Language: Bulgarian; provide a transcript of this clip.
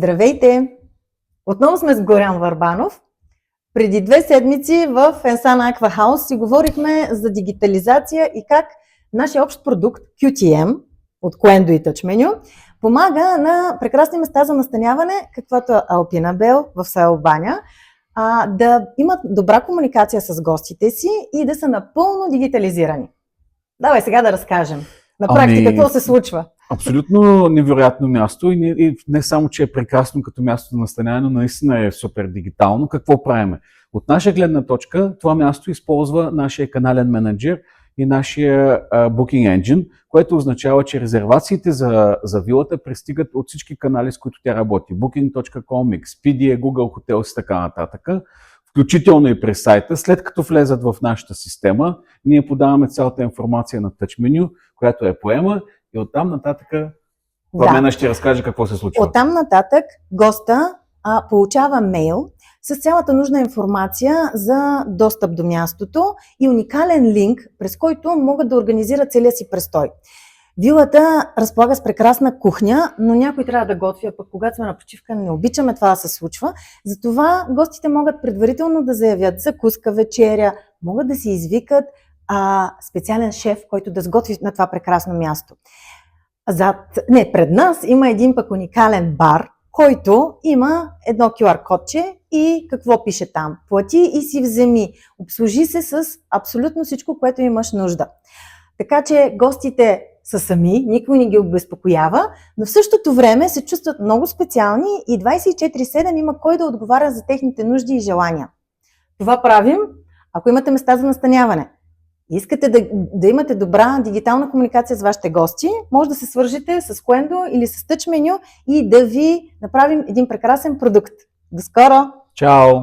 Здравейте! Отново сме с Горян Върбанов. Преди 2 седмици в Ensan Aqua House си говорихме за дигитализация и как нашия общ продукт QTM от Coendo и TouchMenu помага на прекрасни места за настаняване, каквото е Алпина Бел в село Баня, да имат добра комуникация с гостите си и да са напълно дигитализирани. Давай сега да разкажем. На практика какво се случва? Абсолютно невероятно място и не само, че е прекрасно като място за настаняване, но наистина е супер дигитално. Какво правиме? От наша гледна точка това място използва нашия канален менеджер и нашия Booking Engine, което означава, че резервациите за вилата пристигат от всички канали, с които тя работи. Booking.com, Expedia, Google Hotels и така нататък. Включително и през сайта. След като влезат в нашата система, ние подаваме цялата информация на TouchMenu, която я поема, и оттам нататък Пламена ще разкаже какво се случва. Оттам нататък госта получава мейл с цялата нужна информация за достъп до мястото и уникален линк, през който могат да организират целия си престой. Вилата разполага с прекрасна кухня, но някой трябва да готви, а пък когато сме на почивка не обичаме това да се случва. Затова гостите могат предварително да заявят закуска, вечеря, могат да си извикат специален шеф, който да сготви на това прекрасно място. Пред нас има един пък уникален бар, който има едно QR кодче и какво пише там? Плати и си вземи. Обслужи се с абсолютно всичко, което имаш нужда. Така че гостите са сами, никой не ги обезпокоява, но в същото време се чувстват много специални и 24/7 има кой да отговаря за техните нужди и желания. Това правим, ако имате места за настаняване. Искате да имате добра дигитална комуникация с вашите гости, може да се свържете с Coendo или с TouchMenu и да ви направим един прекрасен продукт. До скоро! Чао!